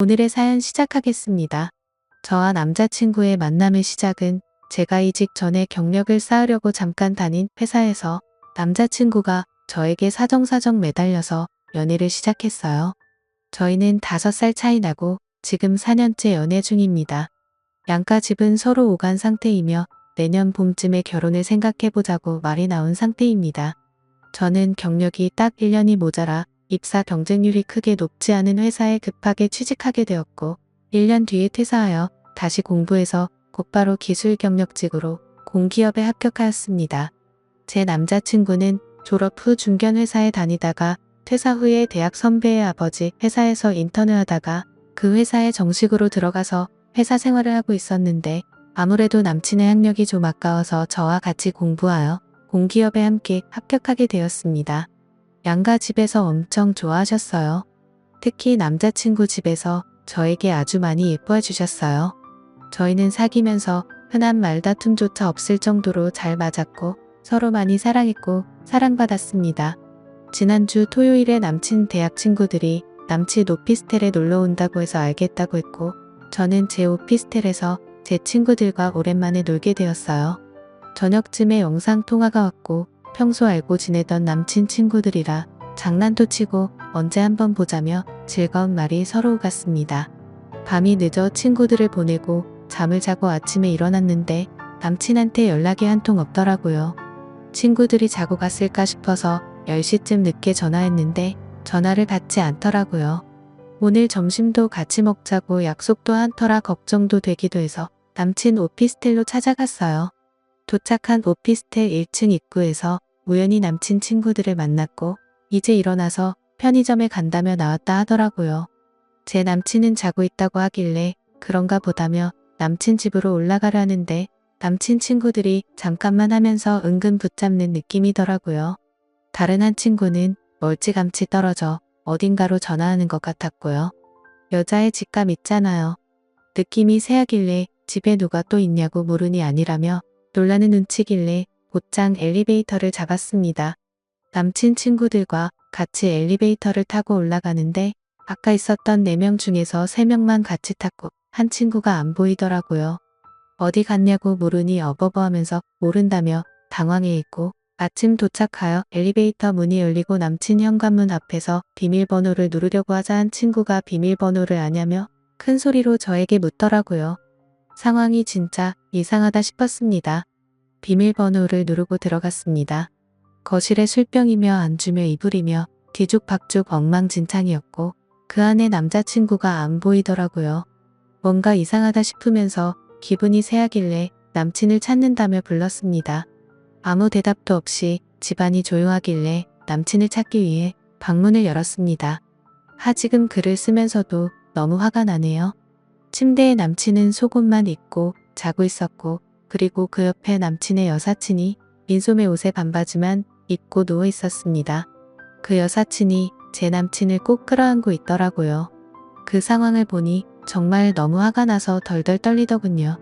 오늘의 사연 시작하겠습니다. 저와 남자친구의 만남의 시작은 제가 이직 전에 경력을 쌓으려고 잠깐 다닌 회사에서 남자친구가 저에게 사정사정 매달려서 연애를 시작했어요. 저희는 5살 차이 나고 지금 4년째 연애 중입니다. 양가 집은 서로 오간 상태이며 내년 봄쯤에 결혼을 생각해보자고 말이 나온 상태입니다. 저는 경력이 딱 1년이 모자라 입사 경쟁률이 크게 높지 않은 회사에 급하게 취직하게 되었고 1년 뒤에 퇴사하여 다시 공부해서 곧바로 기술 경력직으로 공기업에 합격하였습니다. 제 남자친구는 졸업 후 중견 회사에 다니다가 퇴사 후에 대학 선배의 아버지 회사에서 인턴을 하다가 그 회사에 정식으로 들어가서 회사 생활을 하고 있었는데 아무래도 남친의 학력이 좀 아까워서 저와 같이 공부하여 공기업에 함께 합격하게 되었습니다. 양가 집에서 엄청 좋아하셨어요. 특히 남자친구 집에서 저에게 아주 많이 예뻐해 주셨어요. 저희는 사귀면서 흔한 말다툼조차 없을 정도로 잘 맞았고 서로 많이 사랑했고 사랑받았습니다. 지난주 토요일에 남친 대학 친구들이 남친 오피스텔에 놀러 온다고 해서 알겠다고 했고 저는 제 오피스텔에서 제 친구들과 오랜만에 놀게 되었어요. 저녁쯤에 영상통화가 왔고 평소 알고 지내던 남친 친구들이라 장난도 치고 언제 한번 보자며 즐거운 말이 서로 오갔습니다. 밤이 늦어 친구들을 보내고 잠을 자고 아침에 일어났는데 남친한테 연락이 한 통 없더라고요. 친구들이 자고 갔을까 싶어서 10시쯤 늦게 전화했는데 전화를 받지 않더라고요. 오늘 점심도 같이 먹자고 약속도 한 터라 걱정도 되기도 해서 남친 오피스텔로 찾아갔어요. 도착한 오피스텔 1층 입구에서 우연히 남친 친구들을 만났고 이제 일어나서 편의점에 간다며 나왔다 하더라고요. 제 남친은 자고 있다고 하길래 그런가 보다며 남친 집으로 올라가려 하는데 남친 친구들이 잠깐만 하면서 은근 붙잡는 느낌이더라고요. 다른 한 친구는 멀찌감치 떨어져 어딘가로 전화하는 것 같았고요. 여자의 직감 있잖아요. 느낌이 세하길래 집에 누가 또 있냐고 물으니 아니라며 놀라는 눈치길래 곧장 엘리베이터를 잡았습니다. 남친 친구들과 같이 엘리베이터를 타고 올라가는데 아까 있었던 4명 중에서 3명만 같이 탔고 한 친구가 안 보이더라고요. 어디 갔냐고 물으니 어버버하면서 모른다며 당황해 있고 아침 도착하여 엘리베이터 문이 열리고 남친 현관문 앞에서 비밀번호를 누르려고 하자 한 친구가 비밀번호를 아냐며 큰 소리로 저에게 묻더라고요. 상황이 진짜 이상하다 싶었습니다. 비밀번호를 누르고 들어갔습니다. 거실에 술병이며 안주며 이불이며 뒤죽박죽 엉망진창이었고 그 안에 남자친구가 안 보이더라고요. 뭔가 이상하다 싶으면서 기분이 세하길래 남친을 찾는다며 불렀습니다. 아무 대답도 없이 집안이 조용하길래 남친을 찾기 위해 방문을 열었습니다. 하지금 글을 쓰면서도 너무 화가 나네요. 침대에 남친은 속옷만 입고 자고 있었고 그리고 그 옆에 남친의 여사친이 민소매 옷에 반바지만 입고 누워 있었습니다. 그 여사친이 제 남친을 꼭 끌어안고 있더라고요. 그 상황을 보니 정말 너무 화가 나서 덜덜 떨리더군요.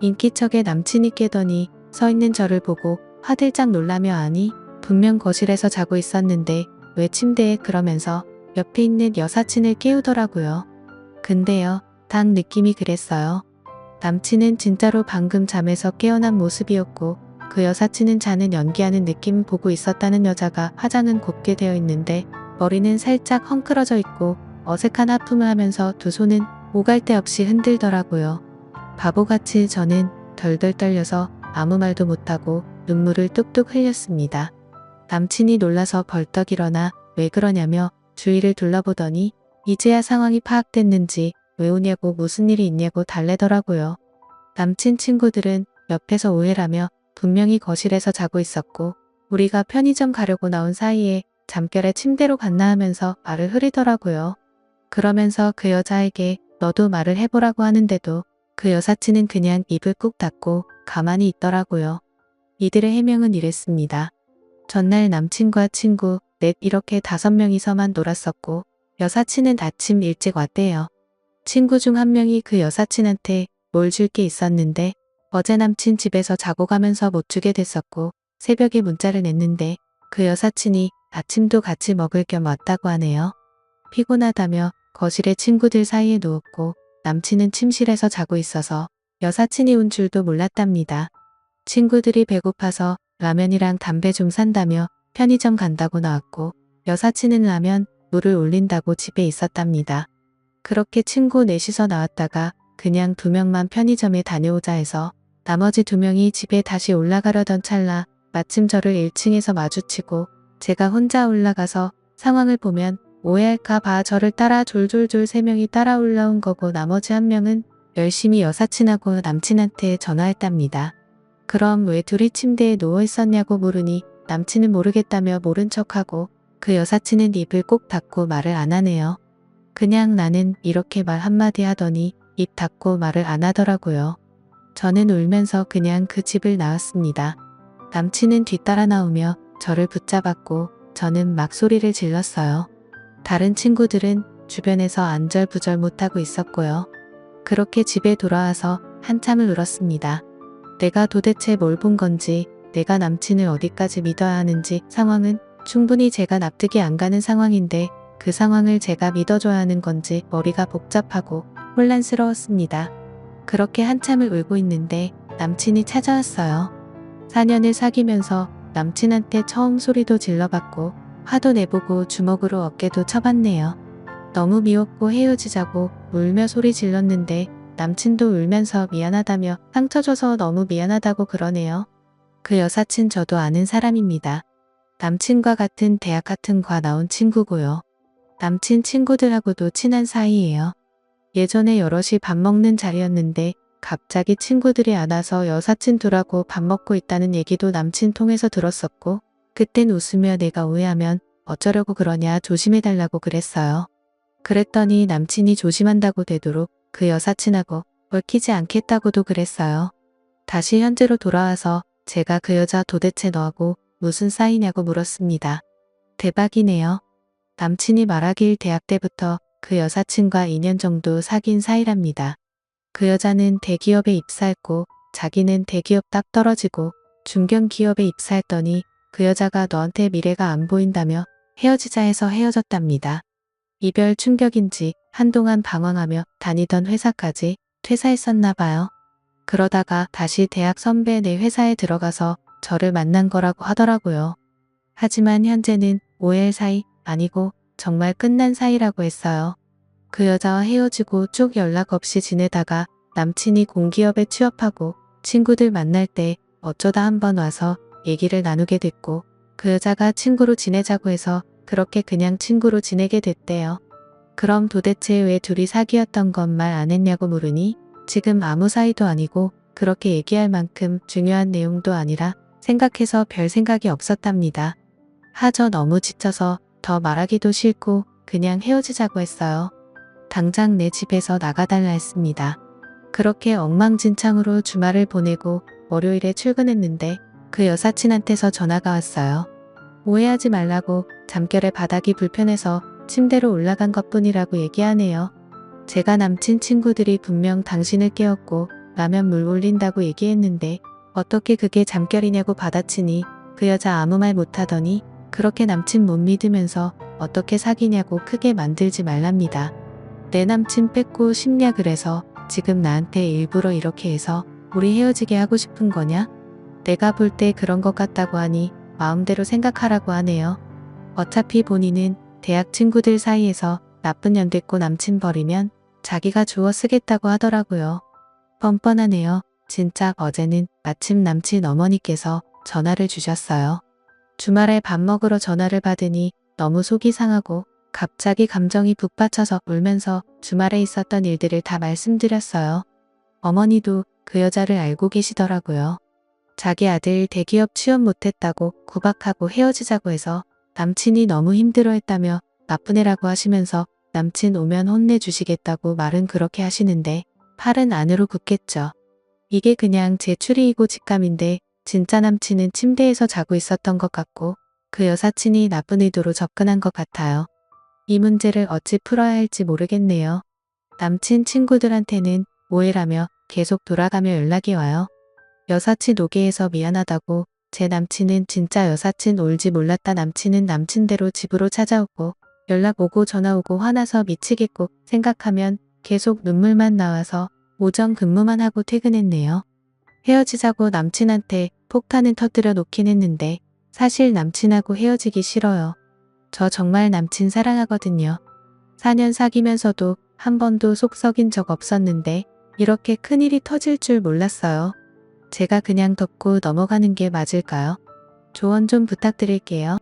인기척에 남친이 깨더니 서 있는 저를 보고 화들짝 놀라며 아니 분명 거실에서 자고 있었는데 왜 침대에 그러면서 옆에 있는 여사친을 깨우더라고요. 근데요. 딱 느낌이 그랬어요. 남친은 진짜로 방금 잠에서 깨어난 모습이었고 그 여사친은 자는 연기하는 느낌 보고 있었다는 여자가 화장은 곱게 되어 있는데 머리는 살짝 헝클어져 있고 어색한 하품을 하면서 두 손은 오갈 데 없이 흔들더라고요. 바보같이 저는 덜덜 떨려서 아무 말도 못하고 눈물을 뚝뚝 흘렸습니다. 남친이 놀라서 벌떡 일어나 왜 그러냐며 주위를 둘러보더니 이제야 상황이 파악됐는지 왜 오냐고 무슨 일이 있냐고 달래더라고요. 남친 친구들은 옆에서 오해라며 분명히 거실에서 자고 있었고 우리가 편의점 가려고 나온 사이에 잠결에 침대로 갔나 하면서 말을 흐리더라고요. 그러면서 그 여자에게 너도 말을 해보라고 하는데도 그 여사친은 그냥 입을 꾹 닫고 가만히 있더라고요. 이들의 해명은 이랬습니다. 전날 남친과 친구, 넷 이렇게 5명이서만 놀았었고 여사친은 아침 일찍 왔대요. 친구 중 한 명이 그 여사친한테 뭘 줄 게 있었는데 어제 남친 집에서 자고 가면서 못 주게 됐었고 새벽에 문자를 냈는데 그 여사친이 아침도 같이 먹을 겸 왔다고 하네요. 피곤하다며 거실에 친구들 사이에 누웠고 남친은 침실에서 자고 있어서 여사친이 온 줄도 몰랐답니다. 친구들이 배고파서 라면이랑 담배 좀 산다며 편의점 간다고 나왔고 여사친은 라면, 물을 올린다고 집에 있었답니다. 그렇게 친구 넷이서 나왔다가 그냥 2명만 편의점에 다녀오자 해서 나머지 2명이 집에 다시 올라가려던 찰나 마침 저를 1층에서 마주치고 제가 혼자 올라가서 상황을 보면 오해할까 봐 저를 따라 졸졸졸 3명이 따라 올라온 거고 나머지 1명은 열심히 여사친하고 남친한테 전화했답니다. 그럼 왜 둘이 침대에 누워 있었냐고 물으니 남친은 모르겠다며 모른 척하고 그 여사친은 입을 꼭 닫고 말을 안 하네요. 그냥 나는 이렇게 말 한마디 하더니 입 닫고 말을 안 하더라고요. 저는 울면서 그냥 그 집을 나왔습니다. 남친은 뒤따라 나오며 저를 붙잡았고 저는 막 소리를 질렀어요. 다른 친구들은 주변에서 안절부절 못하고 있었고요. 그렇게 집에 돌아와서 한참을 울었습니다. 내가 도대체 뭘 본 건지, 내가 남친을 어디까지 믿어야 하는지 상황은 충분히 제가 납득이 안 가는 상황인데 그 상황을 제가 믿어줘야 하는 건지 머리가 복잡하고 혼란스러웠습니다. 그렇게 한참을 울고 있는데 남친이 찾아왔어요. 4년을 사귀면서 남친한테 처음 소리도 질러봤고 화도 내보고 주먹으로 어깨도 쳐봤네요. 너무 미웠고 헤어지자고 울며 소리 질렀는데 남친도 울면서 미안하다며 상처 줘서 너무 미안하다고 그러네요. 그 여사친 저도 아는 사람입니다. 남친과 같은 대학 같은 과 나온 친구고요. 남친 친구들하고도 친한 사이예요. 예전에 여럿이 밥 먹는 자리였는데 갑자기 친구들이 안 와서 여사친 둘하고 밥 먹고 있다는 얘기도 남친 통해서 들었었고 그땐 웃으며 내가 오해하면 어쩌려고 그러냐 조심해달라고 그랬어요. 그랬더니 남친이 조심한다고 되도록 그 여사친하고 얽히지 않겠다고도 그랬어요. 다시 현재로 돌아와서 제가 그 여자 도대체 너하고 무슨 사이냐고 물었습니다. 대박이네요. 남친이 말하길 대학 때부터 그 여사친과 2년 정도 사귄 사이랍니다. 그 여자는 대기업에 입사했고 자기는 대기업 딱 떨어지고 중견기업에 입사했더니 그 여자가 너한테 미래가 안 보인다며 헤어지자 해서 헤어졌답니다. 이별 충격인지 한동안 방황하며 다니던 회사까지 퇴사했었나 봐요. 그러다가 다시 대학 선배네 회사에 들어가서 저를 만난 거라고 하더라고요. 하지만 현재는 오해할 사이 아니고 정말 끝난 사이라고 했어요. 그 여자와 헤어지고 쭉 연락 없이 지내다가 남친이 공기업에 취업하고 친구들 만날 때 어쩌다 한번 와서 얘기를 나누게 됐고 그 여자가 친구로 지내자고 해서 그렇게 그냥 친구로 지내게 됐대요. 그럼 도대체 왜 둘이 사귀었던 건 말 안 했냐고 물으니 지금 아무 사이도 아니고 그렇게 얘기할 만큼 중요한 내용도 아니라 생각해서 별 생각이 없었답니다. 저 너무 지쳐서 더 말하기도 싫고 그냥 헤어지자고 했어요. 당장 내 집에서 나가달라 했습니다. 그렇게 엉망진창으로 주말을 보내고 월요일에 출근했는데 그 여사친한테서 전화가 왔어요. 오해하지 말라고 잠결에 바닥이 불편해서 침대로 올라간 것뿐이라고 얘기하네요. 제가 남친 친구들이 분명 당신을 깨웠고 라면 물 올린다고 얘기했는데 어떻게 그게 잠결이냐고 받아치니 그 여자 아무 말 못하더니 그렇게 남친 못 믿으면서 어떻게 사귀냐고 크게 만들지 말랍니다. 내 남친 뺏고 싶냐 그래서 지금 나한테 일부러 이렇게 해서 우리 헤어지게 하고 싶은 거냐? 내가 볼 때 그런 것 같다고 하니 마음대로 생각하라고 하네요. 어차피 본인은 대학 친구들 사이에서 나쁜 년 됐고 남친 버리면 자기가 주워 쓰겠다고 하더라고요. 뻔뻔하네요. 진짜 어제는 마침 남친 어머니께서 전화를 주셨어요. 주말에 밥 먹으러 전화를 받으니 너무 속이 상하고 갑자기 감정이 북받쳐서 울면서 주말에 있었던 일들을 다 말씀드렸어요. 어머니도 그 여자를 알고 계시더라고요. 자기 아들 대기업 취업 못했다고 구박하고 헤어지자고 해서 남친이 너무 힘들어했다며 나쁜 애라고 하시면서 남친 오면 혼내주시겠다고 말은 그렇게 하시는데 팔은 안으로 굽겠죠. 이게 그냥 제 추리이고 직감인데 진짜 남친은 침대에서 자고 있었던 것 같고 그 여사친이 나쁜 의도로 접근한 것 같아요. 이 문제를 어찌 풀어야 할지 모르겠네요. 남친 친구들한테는 오해라며 계속 돌아가며 연락이 와요. 여사친 오게 해서 미안하다고 제 남친은 진짜 여사친 올지 몰랐다 남친은 남친대로 집으로 찾아오고 연락 오고 전화 오고 화나서 미치겠고 생각하면 계속 눈물만 나와서 오전 근무만 하고 퇴근했네요. 헤어지자고 남친한테 폭탄은 터뜨려 놓긴 했는데 사실 남친하고 헤어지기 싫어요. 저 정말 남친 사랑하거든요. 4년 사귀면서도 한 번도 속 썩인 적 없었는데 이렇게 큰일이 터질 줄 몰랐어요. 제가 그냥 덮고 넘어가는 게 맞을까요? 조언 좀 부탁드릴게요.